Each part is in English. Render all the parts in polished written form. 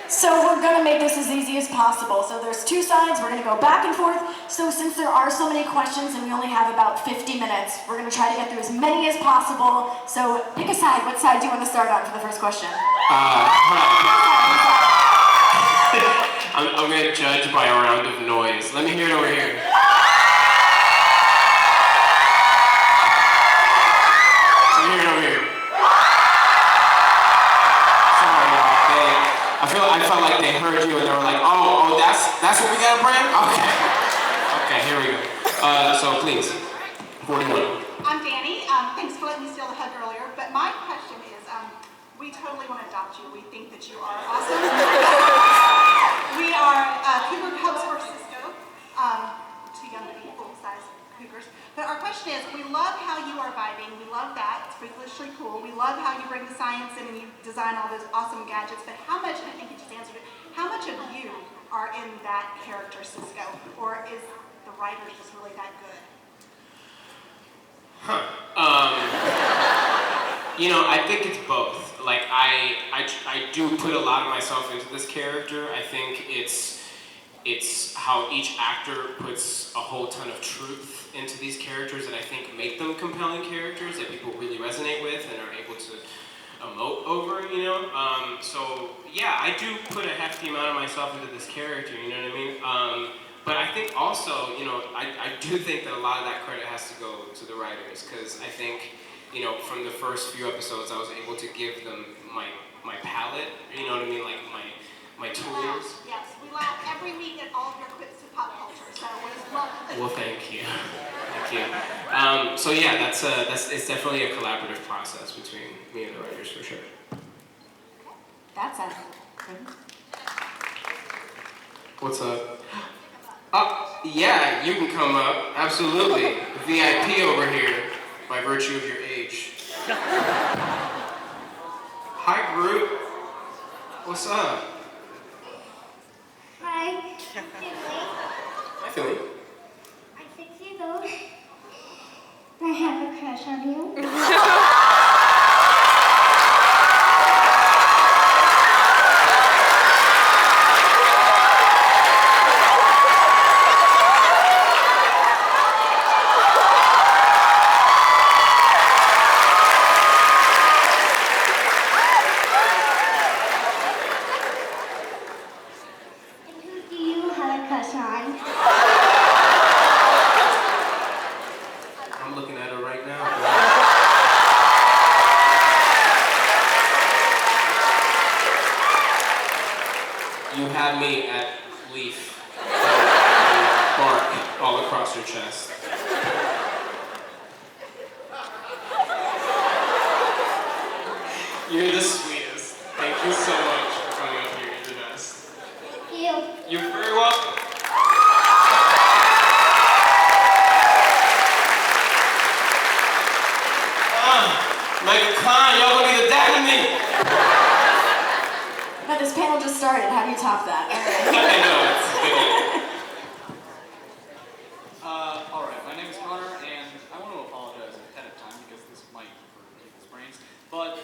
So we're gonna make this as easy as possible. So there's two sides, we're gonna go back and forth. So since there are so many questions and we only have about 50 minutes, we're gonna try to get through as many as possible. So pick a side. What side do you want to start on for the first question? I'm gonna judge by a round of noise. Let me hear it over here. Let me hear it over here. I felt like they heard you and they were like, oh, that's what we gotta bring? Okay. Okay, here we go. So please, 41. I'm Danny. Thanks for letting me steal the hug earlier. But my question is, we totally want to adopt you. We think that you are awesome. We are Cougar Cubs for Cisco. Too young to be full-size Cougars. But our question is, we love how you are vibing. We love that. It's freakishly cool. We love how you bring the science in and you design all those awesome gadgets. But how much, and I think you just answered it, how much of you are in that character, Cisco? Or is the writers just really that good? You know, I think it's both. Like, I do put a lot of myself into this character. I think it's how each actor puts a whole ton of truth into these characters that I think make them compelling characters that people really resonate with and are able to emote over, you know? So, yeah, I do put a hefty amount of myself into this character, you know what I mean? But I think also, you know, I do think that a lot of that credit has to go to the writers, because I think, you know, from the first few episodes, I was able to give them my palette, you know what I mean, like my tools. Yes, we laugh every week at all of your quips to pop culture, so we just love it. Well, thank you, thank you. So yeah, it's definitely a collaborative process between me and the writers for sure. That sounds good. What's up? Yeah, you can come up, absolutely. VIP over here, by virtue of your age. Hi, group. What's up? Hi, Hi, Philly. I'm 6 years old. I have a crush on you. And who do you have a crush on? I'm looking at her right now. You have me at leaf, bark all across your chest. You're the sweetest. Thank you so much for coming up here. You're the best. Thank you. You're very welcome. MegaCon, y'all gonna be the dad of me. But this panel just started. How do you top that? All right. I know, it's good. Alright, my name is Connor, and I want to apologize ahead of time because this might hurt people's brains. But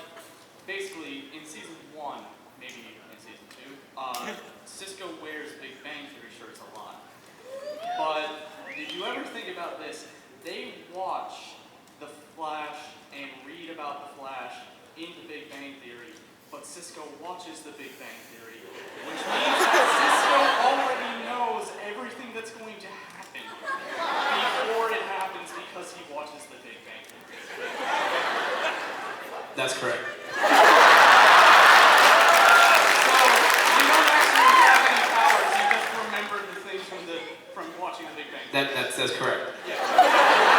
basically, in season 1, maybe in season 2, Cisco wears Big Bang Theory shirts a lot. But did you ever think about this? They watch The Flash and read about The Flash in The Big Bang Theory, but Cisco watches The Big Bang Theory, which means that Cisco already knows everything that's going to happen before it happens because he watches The Big Bang Theory. That's correct. So, you don't actually have any powers, you just remember the things from watching The Big Bang Theory. That's correct. Yeah.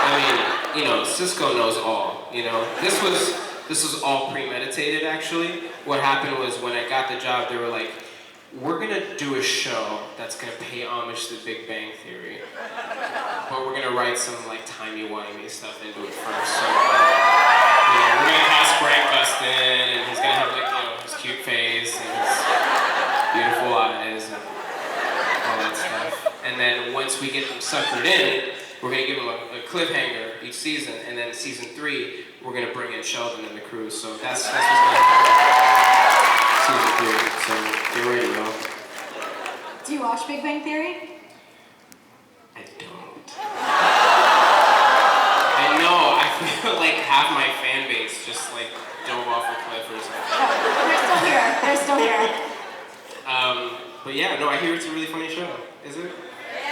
I mean, you know, Cisco knows all, you know. This was all premeditated, actually. What happened was when I got the job, they were like, we're gonna do a show that's gonna pay homage to The Big Bang Theory, but we're gonna write some like timey-wimey stuff into it first. So, you know, we're gonna cast Grant Gustin, and he's gonna have like, you know, his cute face and his beautiful eyes and all that stuff. And then once we get them suckered in, we're gonna give them a cliffhanger each season, and then season 3, we're gonna bring in Sheldon and the crew. So that's what's gonna happen. Season 3. So get ready, y'all. watch Big Bang Theory? I don't. I know, I feel like half my fan base just like dove off a cliff or something. No, they're still here. They're still here. But yeah, no, I hear it's a really funny show. Is it? Yeah.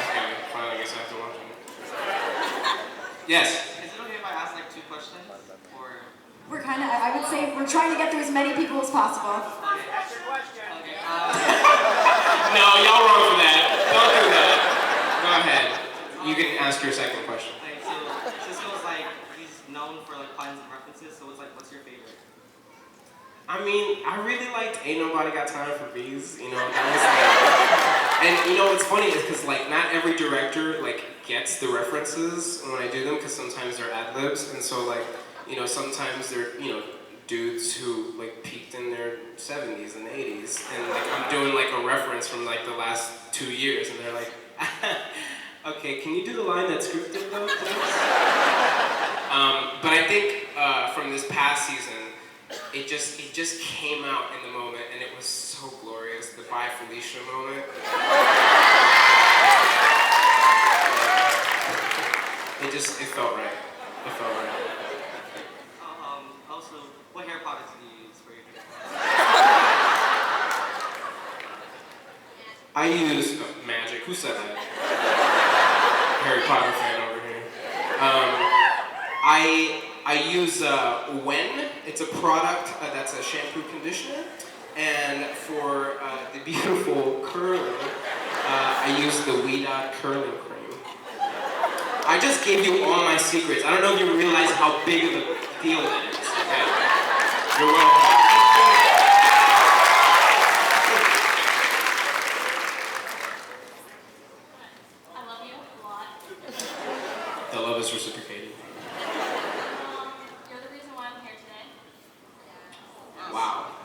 Okay, fine, I guess I have to watch it. Yes? Is it okay if I ask like 2 questions? Or We're kind of, I would say, we're trying to get through as many people as possible. okay, No, y'all wrong for that. Don't do that. Go ahead. You can ask your second question. Okay, so Cisco's like, he's known for like puns and references, so it's like, what's your favorite? I mean, I really liked Ain't Nobody Got Time for Bees, you know, that was like, and you know what's funny is because like not every director like gets the references when I do them because sometimes they're ad-libs, and so like, you know, sometimes they're, you know, dudes who like peaked in their 70s and 80s, and like I'm doing like a reference from like the last 2 years, and they're like, okay, can you do the line that's scripted though, please? But I think from this past season, it just came out in the moment, and it was so glorious. The Bye Felicia moment. It felt right. It felt right. Also, what hair products do you use for your hair? I use magic. Who said that? Harry Potter fan over here. I use When. It's a product that's a shampoo conditioner, and for the beautiful curling, I use the Weedot curling cream. I just gave you all my secrets. I don't know if you realize how big of a deal that is. Okay? You're welcome. I love you a lot. The love is reciprocated. You're the reason why I'm here today. Wow.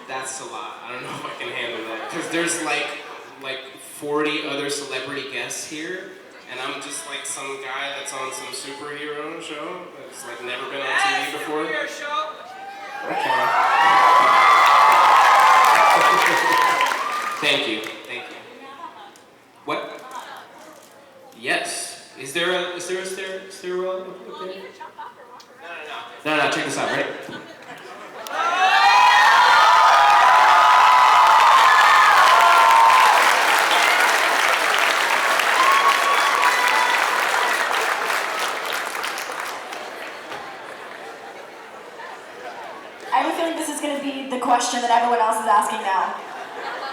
That's a lot. I don't know if I can handle that. Because there's like 40 other celebrity guests here, and I'm just like some guy that's on some superhero show that's like never been on TV before. Okay. Thank you. Thank you. What? Yes. Is there a stairwell up there? No, check this out, right? I have a feeling this is going to be the question that everyone else is asking now.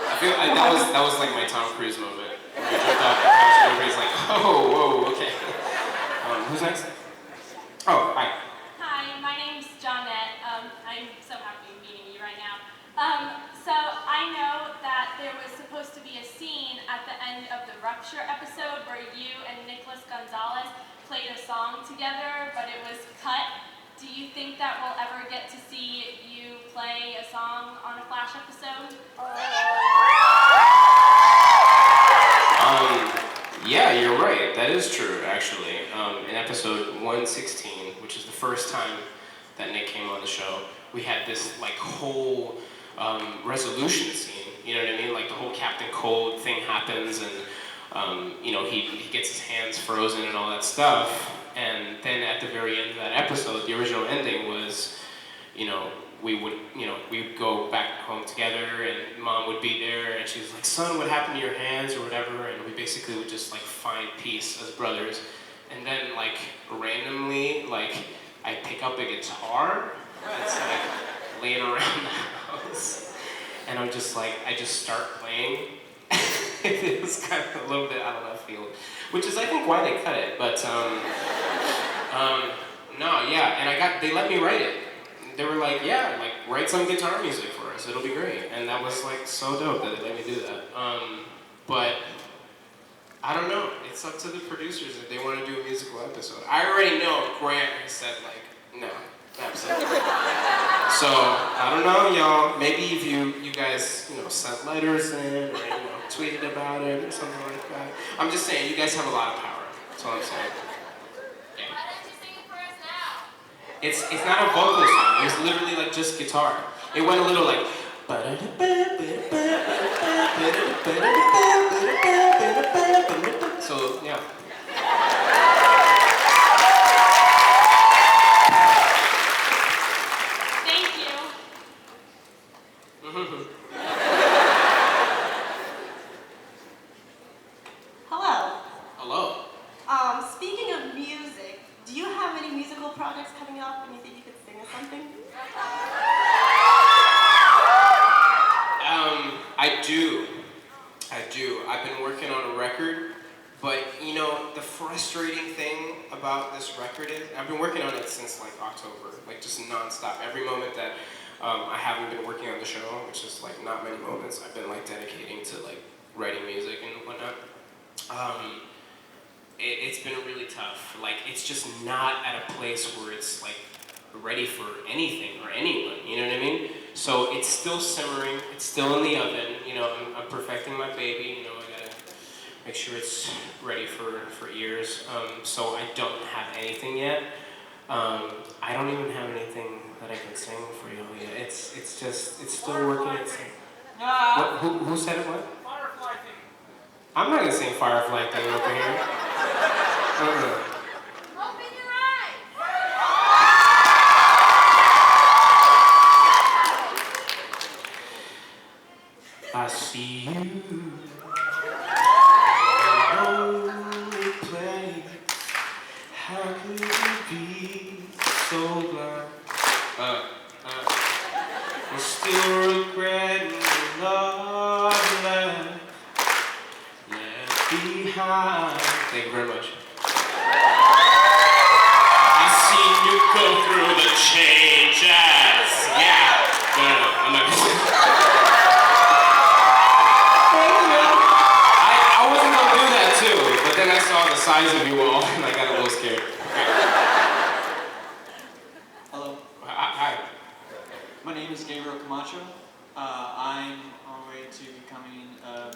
I feel that was like my Tom Cruise moment. Where we jumped off the couch and everybody's like, oh, whoa, okay. Who's next? Oh, hi. Hi, my name's Johnette. I'm so happy meeting you right now. So I know that there was supposed to be a scene at the end of the Rupture episode where you and Nicholas Gonzalez played a song together, but it was cut. Do you think that we'll ever get to see you play a song on a Flash episode? Yeah, you're right. That is true, actually. In episode 116, which is the first time that Nick came on the show, we had this like whole resolution scene. You know what I mean? Like the whole Captain Cold thing happens, and you know he gets his hands frozen and all that stuff. And then at the very end of that episode, the original ending was, you know, we would go back home together, and Mom would be there, and she was like, son, what happened to your hands or whatever, and we basically would just like find peace as brothers. And then like randomly, like I pick up a guitar that's like laying around the house, and I'm just like, I just start playing. It was kind of a little bit out of left field, which is I think why they cut it, but no, yeah, and they let me write it. They were like, yeah, like write some guitar music for us, it'll be great. And that was like so dope that they let me do that. But I don't know, it's up to the producers if they want to do a musical episode. I already know Grant has said like, no, absolutely. So, I don't know, y'all, maybe if you guys, you know, sent letters in, or, you know, tweeted about it, or something like that. I'm just saying, you guys have a lot of power, that's all I'm saying. Yeah. Why don't you sing it for us now? It's not a vocal song. It was literally like just guitar. It went a little like, So, yeah. Thank you. Hello. Hello. Speaking of music, do you have any musical projects coming up and you think you could sing us something? I do. I've been working on a record, but you know, the frustrating thing about this record is, I've been working on it since like October, like just nonstop. Every moment that I haven't been working on the show, which is like not many moments, I've been like dedicating to like writing music and whatnot. It's been really tough. Like, it's just not at a place where it's like ready for anything or anyone, you know what I mean? So it's still simmering, it's still in the oven, you know, I'm perfecting my baby, you know, I gotta make sure it's ready for ears. So I don't have anything yet. I don't even have anything that I can sing for you yet. It's still working. What, who said it, what? Firefly thing. I'm not gonna sing Firefly thing over here. Open your eyes. I see you in a lonely place. How could you be so blind? And still regretting the love left behind. Thank you very much. I seen you go through the changes. Yeah. No, I'm not gonna. I wasn't gonna do that too, but then I saw the size of you all and I got a little scared. Hello. Hi. My name is Gabriel Camacho. I'm on my way to becoming an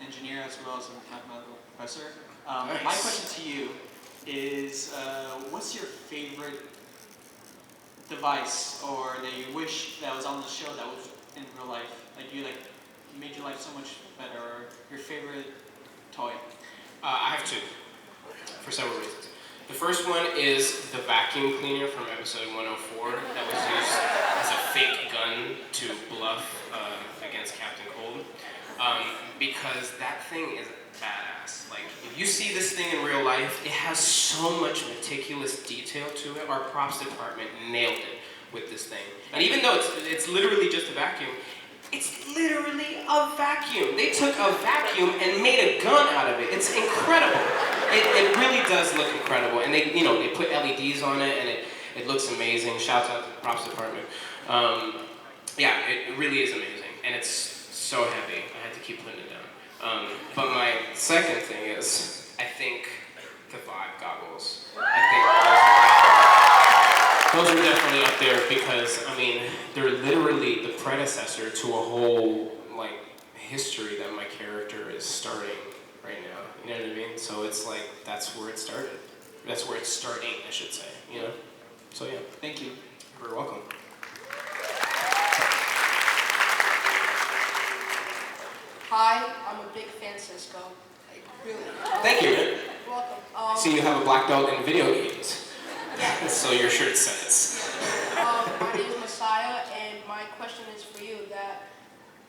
engineer as well as a mathematical professor. Nice. My question to you is, what's your favorite device or that you wish that was on the show that was in real life? Like made your life so much better, or your favorite toy? I have two, for several reasons. The first one is the vacuum cleaner from episode 104 that was used as a fake gun to bluff against Captain Cold. Because that thing is badass. Like, if you see this thing in real life, it has so much meticulous detail to it. Our props department nailed it with this thing. And even though it's literally just a vacuum, it's literally a vacuum. They took a vacuum and made a gun out of it. It's incredible. It really does look incredible. And they put LEDs on it and it looks amazing. Shouts out to the props department. Yeah, it really is amazing. And it's so heavy. I had to keep putting it down. But my second thing is, I think the Vibe goggles. Those are definitely up there because, I mean, they're literally the predecessor to a whole, like, history that my character is starting right now. You know what I mean? So it's like, that's where it started. That's where it's starting, I should say, you know? So yeah. Thank you. You're welcome. Hi, I'm a big fan of Cisco. Like, really. Thank you. You're welcome. See, you have a black belt in video games. Yeah. So your shirt says. My name is Messiah, and my question is for you that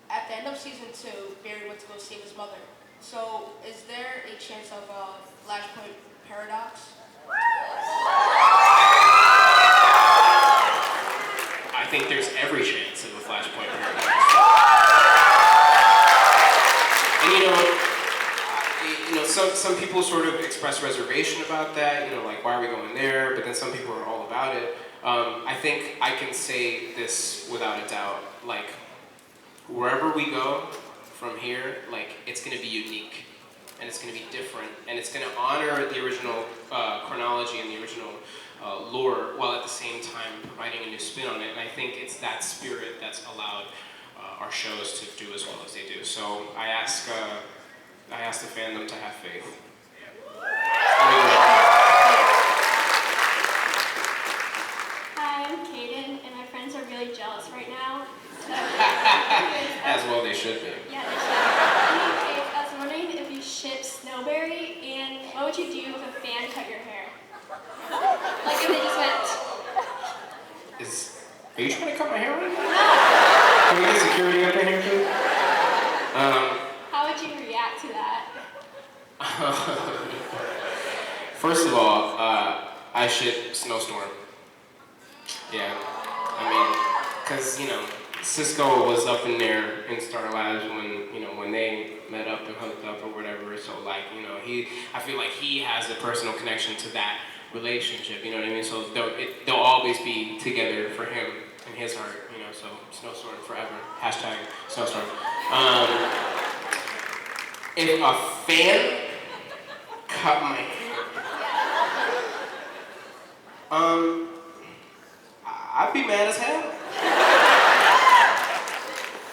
at the end of season 2, Barry went to go save his mother. So, is there a chance of a Flashpoint paradox? I think there's every chance of a Flashpoint paradox. And some people sort of express reservation about that, like, why are we going there? But then some people are all about it. I think I can say this without a doubt, like, wherever we go from here, like, it's gonna be unique, and it's gonna be different, and it's gonna honor the original chronology and the original lore, while at the same time providing a new spin on it. And I think it's that spirit that's allowed our shows to do as well as they do. So I ask the fandom to have faith. Hi, I'm Kaden, and my friends are really jealous butts right now. So, As well they should be. yeah, they should. In any case, I was wondering if you ship Snowberry, and what would you do if a fan cut your hair? Like if they just went, Are you trying to cut my hair right now? no. Can we get security up in here, please? How would you react to that? First of all, I ship Snowstorm. Yeah, I mean, cause Cisco was up in there in Star Labs when they met up and hooked up or whatever. So like, I feel like he has a personal connection to that relationship. You know what I mean? So they'll always be together for him in his heart. So Snowstorm forever. Hashtag Snowstorm. If a fan cut my hair, I'd be mad as hell.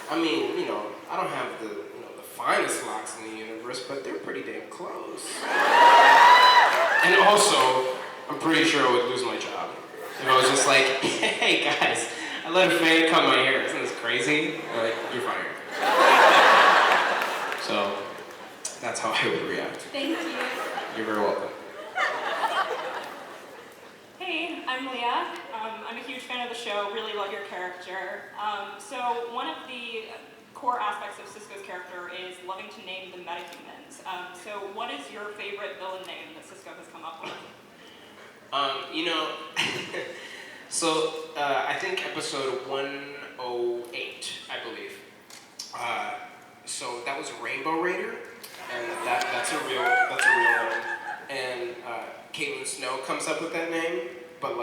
I mean, I don't have the finest locks in the universe, but they're pretty damn close. And also, I'm pretty sure I would lose my job. If I was just like, hey guys, I let a fan cut my hair. Isn't this crazy? They're like, you're fired. So, that's how I would react. Thank you. You're very welcome. Hey, I'm Leah. I'm a huge fan of the show, really love your character. So one of the core aspects of Cisco's character is loving to name the metahumans. So what is your favorite villain name that Cisco has come up with? I think episode 108, I believe. So that was Rainbow Raider, and that's a real one. And Caitlin Snow comes up with that name, but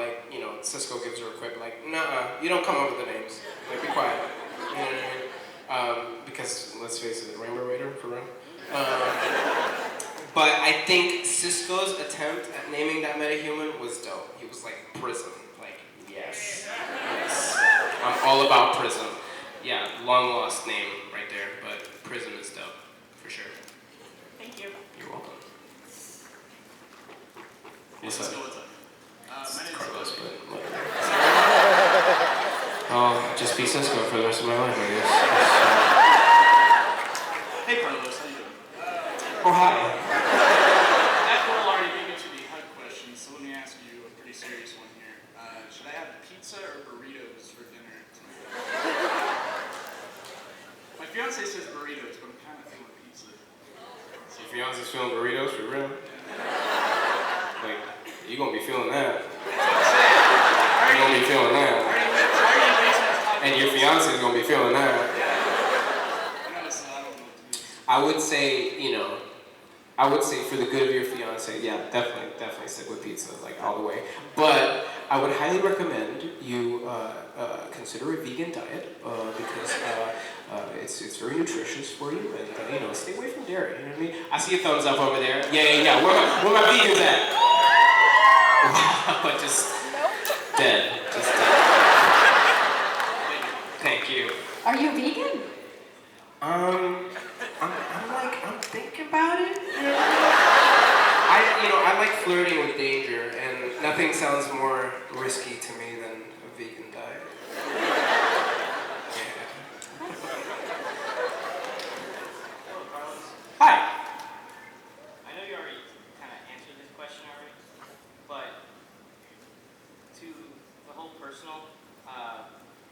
Cisco gives her a quip like, nah, you don't come up with the names. Like, be quiet. You know what I mean? Because let's face it, Rainbow Raider for real. But I think Cisco's attempt at naming that metahuman was dope. He was like Prism, like yes. I'm all about Prism. Yeah, long lost name right there, but Prism is dope for sure. Thank you. You're welcome. What's up? My name's Carlos, but I'll just be Cisco for the rest of my life, I guess. Hey Carlos, how you doing? Oh, hi. That girl already beat me to the HUD question, so let me ask you a pretty serious one here. Should I have pizza or burritos for dinner tonight? My fiance says burritos, but I'm kind of feeling pizza. So your fiance's feeling burritos for real? Like, you gonna be feeling that. You're gonna be feeling that. And your fiance's gonna be feeling that. I know, so I don't know what to do. I would say for the good of your fiance, yeah, definitely stick with pizza, like all the way. But I would highly recommend you consider a vegan diet because it's very nutritious for you, and stay away from dairy. You know what I mean? I see a thumbs up over there. Yeah. Where my vegans at? Wow, just dead. Just dead. Thank you. Are you vegan? I'm thinking about it. I like flirting with danger, and nothing sounds more risky to me than a vegan diet. Yeah. Hello, Carlos. Hi. I know you already kind of answered this question already, but to the whole personal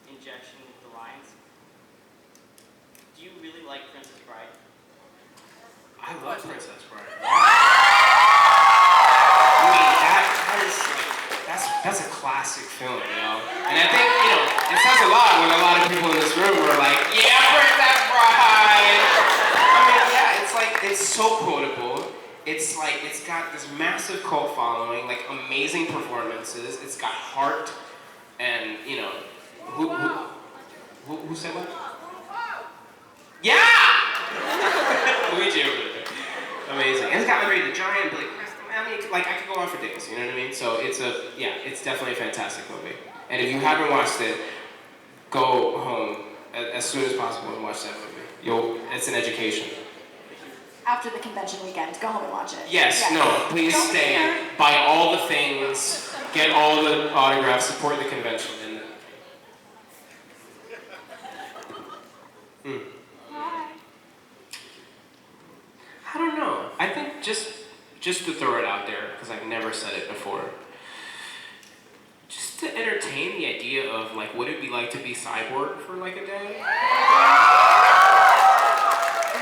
injection with the lines, do you really like Princess Bride? I love Princess Bride. I mean, that's a classic film, And I think, it says a lot when a lot of people in this room are like, yeah, Princess Bride! I mean, yeah, it's so quotable. It's got this massive cult following, like amazing performances. It's got heart, and, who said what? Yeah! Luigi over there. Amazing. And it's got Andre the Giant, Billy Crystal. I mean, I could go on for days, you know what I mean? So it's definitely a fantastic movie. And if you haven't watched it, go home as soon as possible and watch that movie. It's an education. After the convention weekend, go home and watch it. Yes, Yeah. no, please Don't stay, care. buy all the things, get all the autographs, support the convention. And Hi. I don't know. I think just to throw it out there, because I've never said it before, just to entertain the idea of like, what it'd be like to be cyborg for like a day. I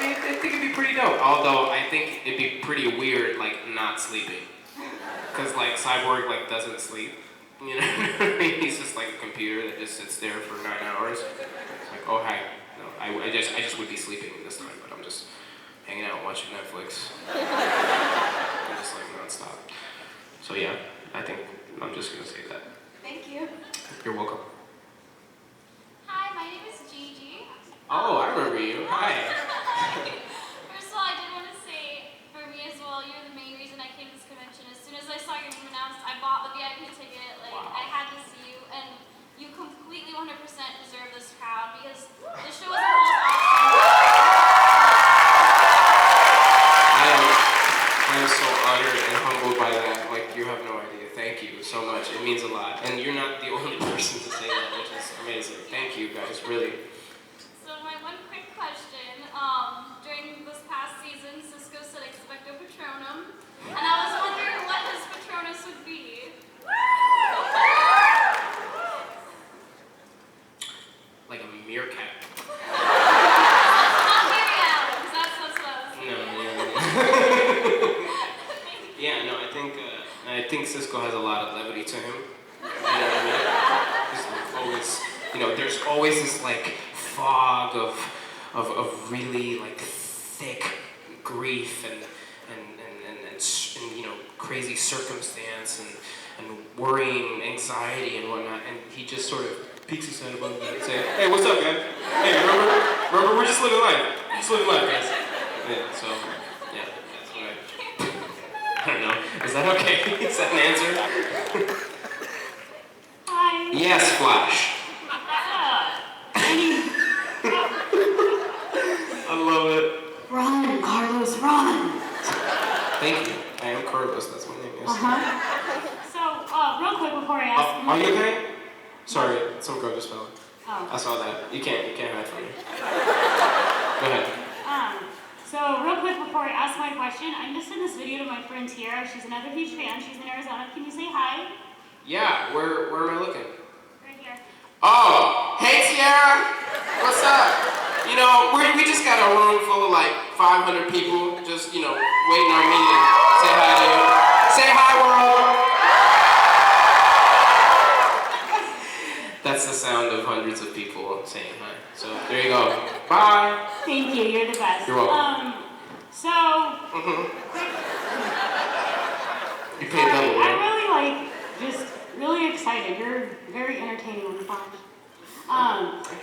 mean, I think it'd be pretty dope. Although I think it'd be pretty weird, like not sleeping, because like cyborg like doesn't sleep. You know, he's just like a computer that just sits there for 9 hours. It's like, oh hi, no, I just would be sleeping this time, but I'm just hanging out watching Netflix. I'm just like nonstop. So yeah, I think I'm just gonna say that. Thank you. You're welcome. Hi, my name is Gigi. Oh, I remember you. Hi. First of all, I did want to say, for me as well, you're the main reason I came to this convention. As soon as I saw your name announced, I bought the VIP ticket. Like, Wow. I had to see you, and you completely 100% deserve this crowd because the show as a whole is awesome. I am so honored and humbled by that. Like, you have no idea. Thank you so much. It means a lot. And you're not the only person to say that, which is amazing. Thank you, guys. Really. So my one quick question, during this past season, Cisco said expecto Patronum, and I was wondering what his Patronus would be. Like a meerkat. Not Miriam, because that's what I was No, yeah. Yeah, no, I think Cisco has a lot of levity to him. You know what I mean? He's like always, you know, there's always this like fog of really like thick grief and you know, crazy circumstance and worrying, anxiety and whatnot, and he just sort of peeks his head above that and say, hey, what's up, man? Hey, remember, we're just living life. Just living life, guys. Yeah, so, yeah, that's what I don't know. Is that okay? Is that an answer? Hi. Yes, Flash. I love it. Run, Carlos, run. Thank you. I am Carlos, that's my name, yes. So, real quick before I ask. Are you okay? Sorry, some girl just fell. Oh. I saw that. You can't hide from me. Go ahead. So, real quick before I ask my question, I'm just in this video to my friend Tiara. She's another huge fan. She's in Arizona. Can you say hi? Yeah, where am I looking? Right here. Oh, hey Tiara, what's up? You know, we just got a room full of like 500 people just, you know, waiting on me to say hi to you. Say hi, world. That's the sound of hundreds of people saying hi. So there you go. Bye. Thank you. You're the best. You're welcome. You paid double, right? I'm really just really excited. You're very entertaining and fun.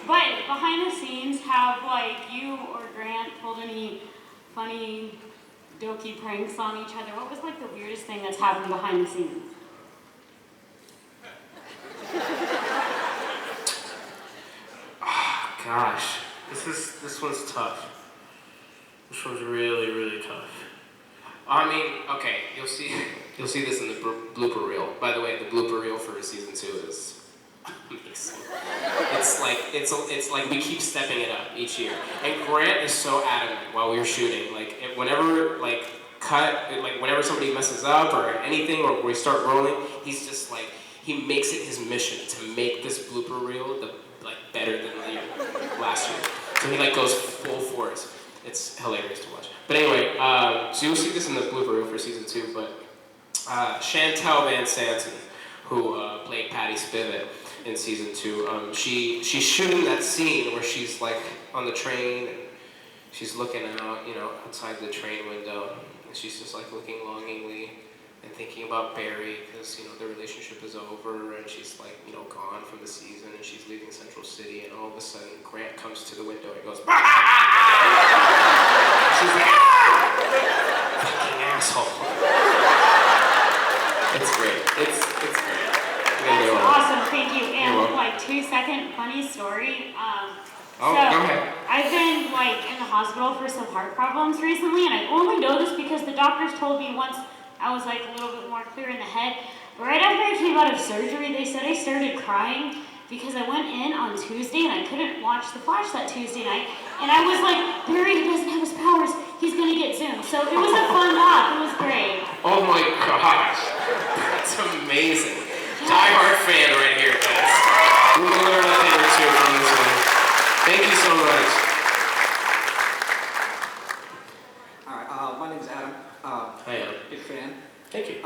But behind the scenes, have you or Grant pulled any funny, dokey pranks on each other? What was the weirdest thing that's happened behind the scenes? Oh, gosh, this one's tough. This one's really, really tough. I mean, okay, you'll see this in the blooper reel. By the way, the blooper reel for season 2 is amazing. It's like we keep stepping it up each year. And Grant is so adamant while we were shooting. Whenever whenever somebody messes up or anything, or we start rolling, he's just he makes it his mission to make this blooper reel better than last year. So he goes full force. It's hilarious to watch. But anyway, so you'll see this in the blooper reel for season 2. But Chantel Van Santen, who played Patty Spivot in season 2, she's shooting that scene where she's on the train and she's looking out, outside the train window, and she's just looking longingly and thinking about Barry because the relationship is over and she's gone from the season and she's leaving Central City, and all of a sudden Grant comes to the window and goes, "Ah!" She's like, "Ah! Fucking asshole." It's great. It's great. That's awesome, thank you. And 2-second funny story. Go ahead. I've been in the hospital for some heart problems recently, and I only know this because the doctors told me once I was a little bit more clear in the head. Right after I came out of surgery, they said I started crying. because I went in on Tuesday and I couldn't watch The Flash that Tuesday night, and I was like, Barry doesn't have his powers, he's gonna get zoomed. So it was a fun laugh, it was great. Oh my gosh, that's amazing. Die-hard fan right here, guys. We're gonna learn a thing or two from this one. Thank you so much. All right, my name is Adam. Hi, Adam. Big fan. Thank you.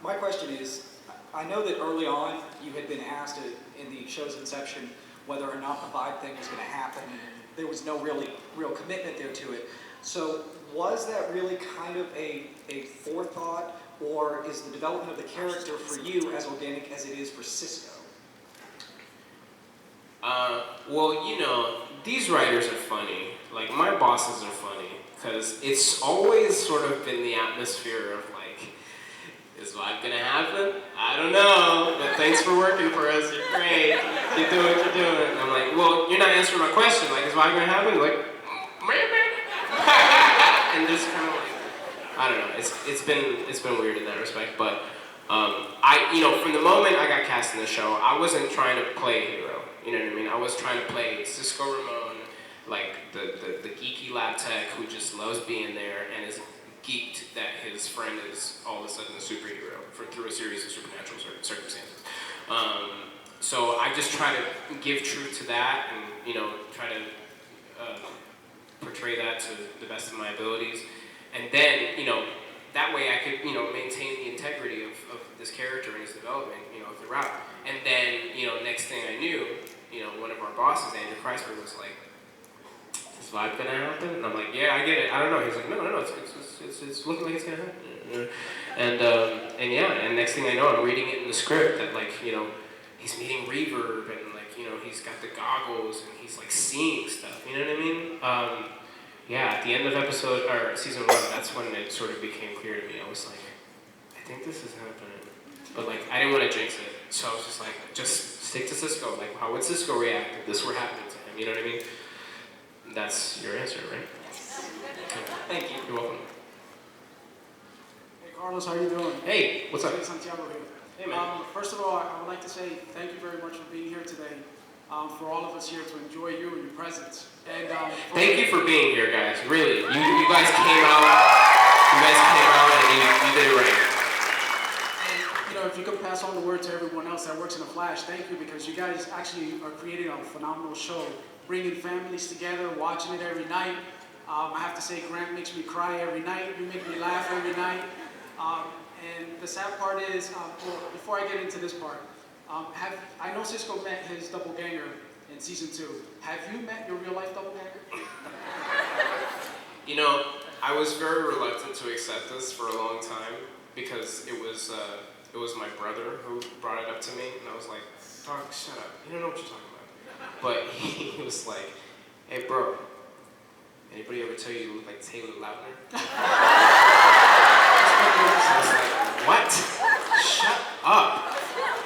My question is, I know that early on you had been asked in the show's inception whether or not the vibe thing was going to happen, and there was no real commitment there to it. So was that really kind of a forethought, or is the development of the character for you as organic as it is for Cisco? Well, you know, these writers are funny. Like, my bosses are funny, because it's always sort of been the atmosphere of like, is life gonna happen? I don't know, but thanks for working for us, you're great. Keep doing what you're doing. And I'm like, well, you're not answering my question. Like, is life gonna happen? Like, maybe. And just kind of like, I don't know, it's been weird in that respect, but from the moment I got cast in the show, I wasn't trying to play a hero, you know what I mean? I was trying to play Cisco Ramon, like the geeky lab tech who just loves being there and is geeked that his friend is all of a sudden a superhero through a series of supernatural circumstances. So I just try to give truth to that and, try to portray that to the best of my abilities. And then, that way I could, maintain the integrity of this character and his development, throughout. And then, next thing I knew, one of our bosses, Andrew Kreisberg, was like, is vibe gonna happen? And I'm like, yeah, I get it. I don't know. He's like, no, it's looking like it's gonna happen. And next thing I know, I'm reading it in the script that he's meeting Reverb and he's got the goggles and he's seeing stuff. You know what I mean? At the end of season 1, that's when it sort of became clear to me. I was like, I think this is happening, but I didn't want to jinx it, so I was just like, just stick to Cisco. How would Cisco react if this were happening to him? You know what I mean? That's your answer, right? Thank you. You're welcome. Hey Carlos, how you doing? Hey, what's up? Santiago here. Hey man. First of all, I would like to say thank you very much for being here today. For all of us here to enjoy you and your presence. And thank you for being here, guys. Really, you guys came out. You guys came out and you did it right. And, if you could pass on the word to everyone else that works in the Flash, thank you, because you guys actually are creating a phenomenal show, bringing families together, watching it every night. I have to say, Grant makes me cry every night. You make me laugh every night. And the sad part is, before I get into this part, I know Cisco met his doppelganger in season 2. Have you met your real life doppelganger? I was very reluctant to accept this for a long time because it was my brother who brought it up to me, and I was like, dog, shut up. You don't know what you're talking about. But he was like, hey bro, anybody ever tell you you look like Taylor Lautner? So I was like, what? Shut up.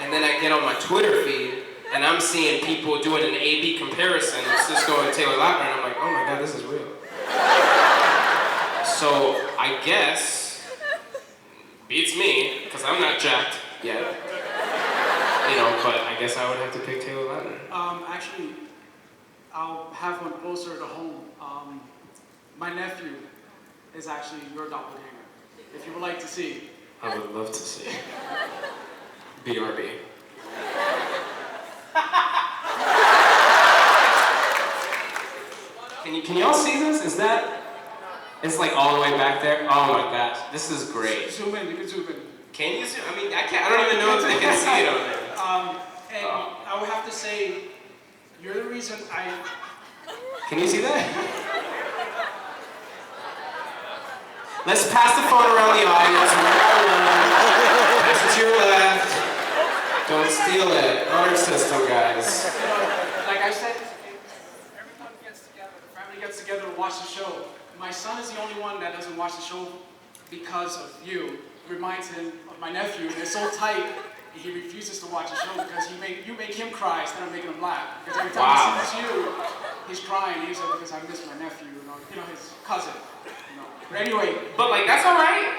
And then I get on my Twitter feed, and I'm seeing people doing an A/B comparison of Cisco and Taylor Lautner, and I'm like, oh my god, this is real. So I guess, beats me, because I'm not jacked yet. But I guess I would have to pick Taylor Lautner. Actually, I'll have one closer to home. My nephew is actually your doppelganger, if you would like to see. I would love to see. BRB. Can y'all see this? It's all the way back there? Oh my gosh, this is great. Zoom in, you can zoom in. Can you zoom? I don't even know if they can see it on there. I would have to say, you're the reason Can you see that? Let's pass the phone around the audience. Pass it to your left. Don't steal it. Honor system, guys. Like I said, everyone gets together, the family gets together to watch the show. My son is the only one that doesn't watch the show because of you. It reminds him of my nephew. They're so tight, he refuses to watch the show because you make him cry instead of making him laugh. Because every time he sees you, he's crying. He's like, because I miss my nephew, his cousin. But anyway. But that's all right.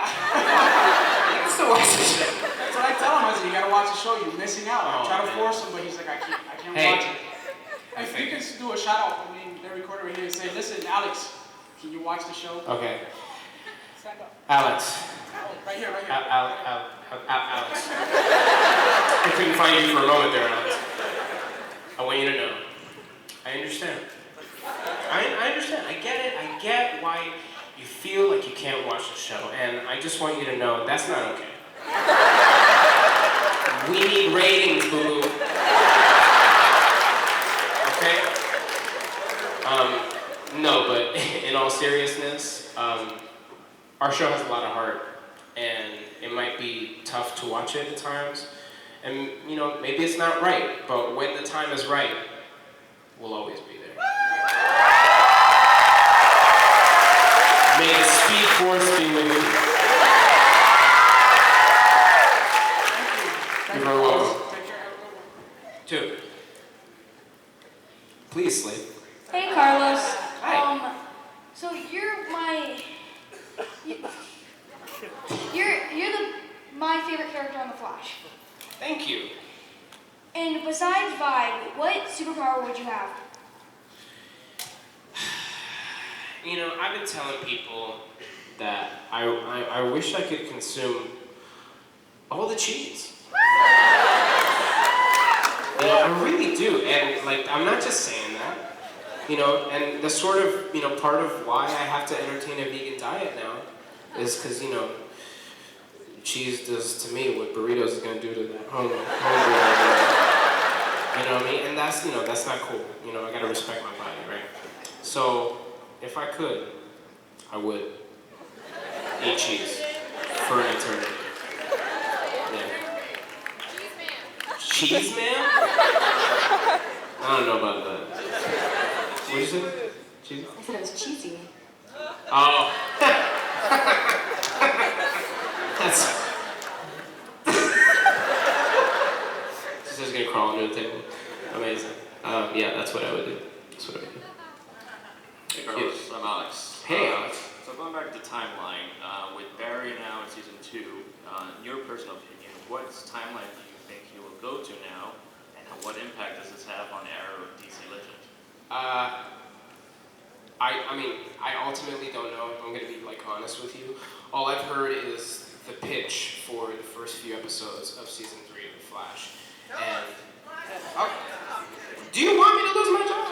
You can still watch the show. That's what I tell him. I said, you gotta watch the show. You're missing out. I try to force him, but he's like, I can't and Hey. watch it. If you can do a shout out, I mean, the recorder right here and say, listen, Alex, can you watch the show? Okay. Stand up. Alex. Oh, right here, right here. Alex. I couldn't find you for a moment there, Alex. I want you to know. I understand. I understand. I get it. I get why you feel like you can't watch the show. And I just want you to know that's not okay. We need ratings, boo-boo. Okay? No, but in all seriousness, our show has a lot of heart, and it might be tough to watch it at times, and you know, maybe it's not right, but when the time is right, we'll always be there. May the speed force be with you. You're very welcome. Two. Please, Slade. Hey, Carlos. Hi. So you're my favorite character on The Flash. Thank you. And besides Vibe, what superpower would you have? You know, I've been telling people that I wish I could consume all the cheese. You know, I really do, and like, I'm not just saying that. You know, and the sort of, you know, part of why I have to entertain a vegan diet now is because, you know, cheese does to me what burritos is gonna do to that home burrito. You know what I mean? And that's, you know, that's not cool. You know, I gotta respect my body, right? So, if I could, I would eat cheese for an eternity. Yeah. Cheese man? I don't know about that. What did you say? Cheesy? I said it was cheesy. Oh. That's... She's just gonna crawl under the table. Amazing. Yeah, that's what I would do. That's what I would do. Hey Carlos, I'm Alex. Hey, Alex. So going back to the timeline, with Barry now in season 2, in your personal opinion, what timeline do you think he will go to now, and what impact does this have on Arrow and DC Legends? I mean, I ultimately don't know. I'm gonna be like honest with you. All I've heard is the pitch for the first few episodes of season 3 of The Flash. And do you want me to lose my job?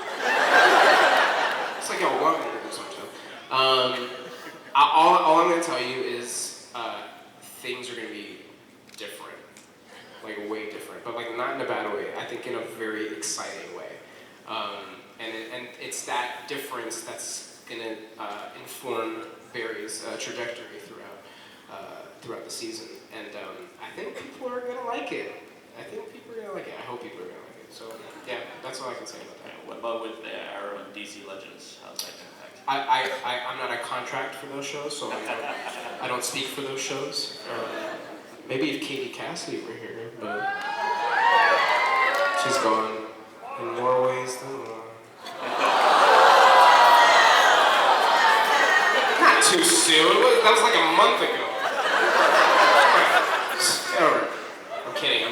It's like y'all want me to lose my job. All I'm gonna tell you is things are gonna be different, like way different, but like not in a bad way. I think in a very exciting way. And it's that difference that's gonna inform Barry's trajectory throughout the season. And I think people are gonna like it. I think people are gonna like it. I hope people are gonna like it. So yeah, that's all I can say about that. What about with the Arrow and DC Legends? How's that impact? I'm not a contract for those shows, so I don't speak for those shows. Maybe if Katie Cassidy were here, but she's gone in more ways than one. Not too soon. That was like a month ago. Get over it. I'm kidding.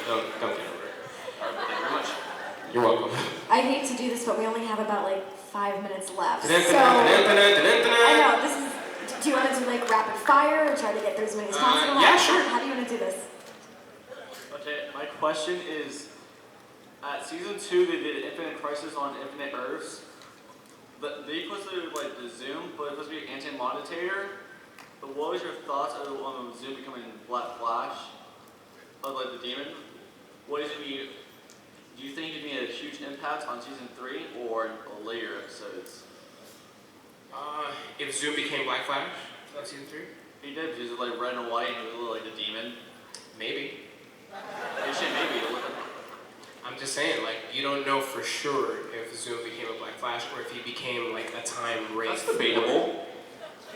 Don't get over it. Alright, thank you very much. You're welcome. I hate to do this, but we only have about like 5 minutes left. So, I know, this is, do you want to do like rapid fire or try to get through as many as possible? Yeah, sure. How do you want to do this? Okay, my question is, at season 2 they did Infinite Crisis on Infinite Earths. They supposed to do like the Zoom, but it's supposed to be an anti-monetator. But what was your thoughts on Zoom becoming Black Flash? Of like the demon? What is it be? Do you think it'd be a huge impact on season 3 or later episodes? If Zoom became Black Flash on season 3? He did, because it was like red and white and he was like the demon. Maybe. They should maybe. I'm just saying, like, you don't know for sure if Zoom became a Black Flash or if he became like a time race. That's debatable.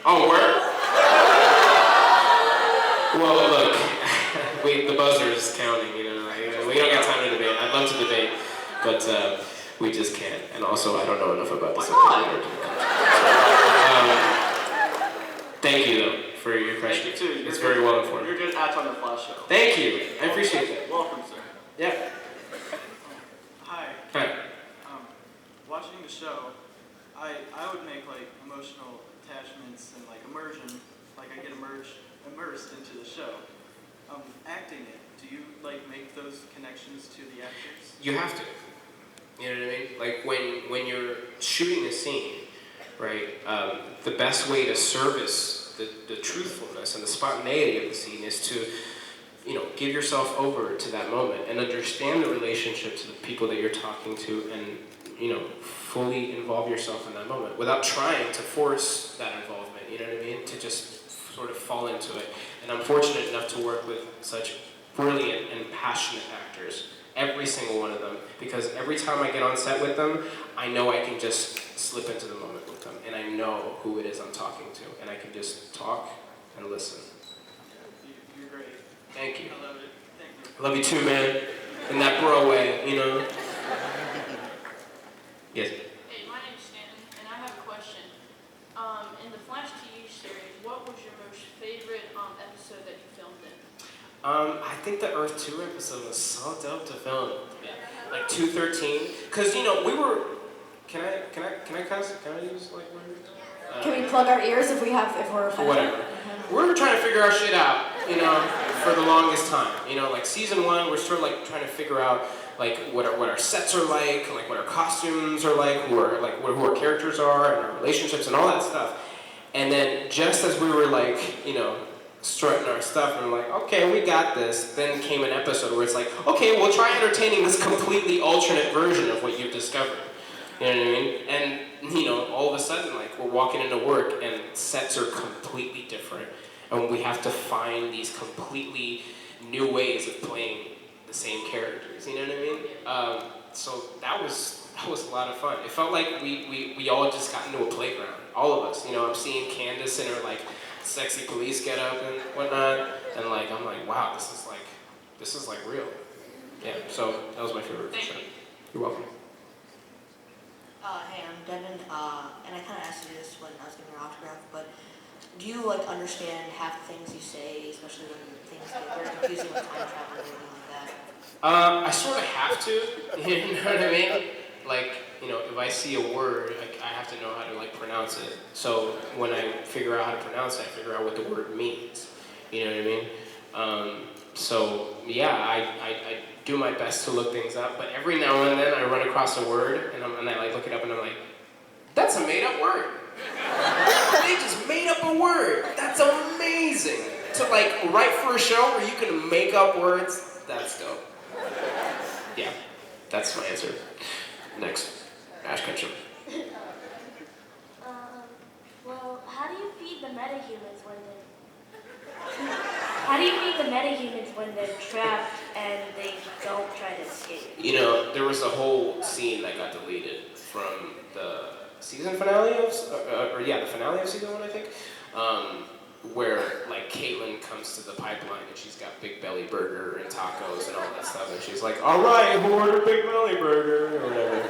Oh, word? Well, look, the buzzer's counting, you know. We don't got time to debate. I'd love to debate, but we just can't. And also, I don't know enough about the subject matter. Thank you, though, for your question. Thank you, too. It's very well informed. You're a good act on the Flash show. Thank you. I appreciate that. Welcome, sir. Yeah. Hi, watching the show, I would make like emotional attachments and like immersion, like I get immersed into the show. Acting it, do you like make those connections to the actors? You have to. You know what I mean? Like when you're shooting a scene, right? The best way to service the truthfulness and the spontaneity of the scene is to, give yourself over to that moment and understand the relationship to the people that you're talking to, and fully involve yourself in that moment without trying to force that involvement. You know what I mean? To just sort of fall into it. And I'm fortunate enough to work with such brilliant and passionate actors. Every single one of them, because every time I get on set with them, I know I can just slip into the moment with them, and I know who it is I'm talking to, and I can just talk and listen. You're great. Thank you. I love it. Thank you. I love you too, man. In that bro way, Yes. Hey, my name's Stanton, and I have a question. In the Flash TV series, what was your most favorite episode that you filmed in? I think the Earth 2 episode was so dope to film. Yeah. Like 213, because we were. Can I cuss? Can I use like words? Can we plug our ears if we're offended? Whatever. We were trying to figure our shit out, for the longest time. Like season 1, we're sort of like trying to figure out like what our sets are like what our costumes are like, who our characters are, and our relationships and all that stuff. And then just as we were like, strutting our stuff, and we're like, okay, we got this. Then came an episode where it's like, okay, we'll try entertaining this completely alternate version of what you've discovered. You know what I mean? And, all of a sudden, like, we're walking into work and sets are completely different. And we have to find these completely new ways of playing the same characters. You know what I mean? So that was a lot of fun. It felt like we all just got into a playground. All of us. I'm seeing Candace in her, like, sexy police get up and whatnot, and like I'm like, wow, this is like real. Yeah, so that was my favorite for sure. You're welcome. Hey, I'm Devin, and I kind of asked you this when I was giving your autograph, but do you like understand half the things you say, especially when things get very confusing with time travel or anything like that? I sort of have to. You know what I mean? Like, if I see a word, I have to know how to, like, pronounce it. So when I figure out how to pronounce it, I figure out what the word means. You know what I mean? So, yeah, I do my best to look things up, but every now and then I run across a word, and I like, look it up, and I'm like, that's a made-up word. They just made up a word. That's amazing. To, like, write for a show where you can make up words, that's dope. Yeah, that's my answer. Next. Ash Ketchum. Well, how do you feed the metahumans when they're trapped and they don't try to escape? There was a whole scene that got deleted from the season finale of, the finale of season 1, I think, where like Caitlin comes to the pipeline and she's got Big Belly Burger and tacos and all that stuff, and she's like, all right, who ordered Big Belly Burger or whatever.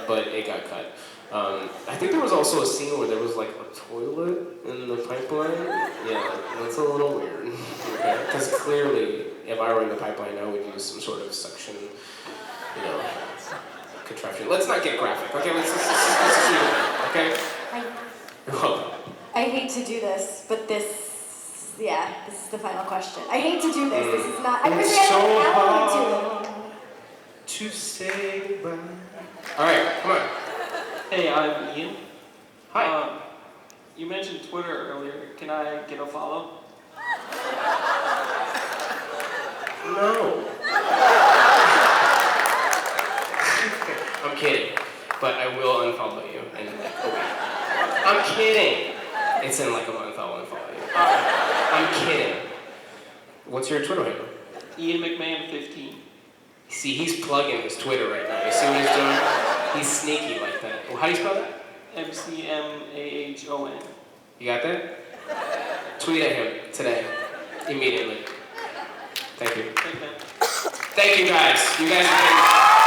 But it got cut. I think there was also a scene where there was like a toilet in the pipeline. Yeah, that's a little weird. Because clearly, if I were in the pipeline, I would use some sort of suction, contraption. Let's not get graphic, okay? Let's just leave it, okay? You're welcome. I hate to do this, but this is the final question. I hate to do this. This is not. I wish I had an hour to say goodbye. All right, come on. Hey, I'm Ian. Hi. You mentioned Twitter earlier. Can I get a follow? No. I'm kidding, but I will unfollow you. I'm kidding. It's in like a month I'll unfollow you. I'm kidding. What's your Twitter handle? Ian McMahon 15. See, he's plugging his Twitter right now. You see what he's doing? He's sneaky like that. Well, how do you spell that? McMahon. You got that? Tweet at him today. Immediately. Thank you. Thank you, guys. You guys have been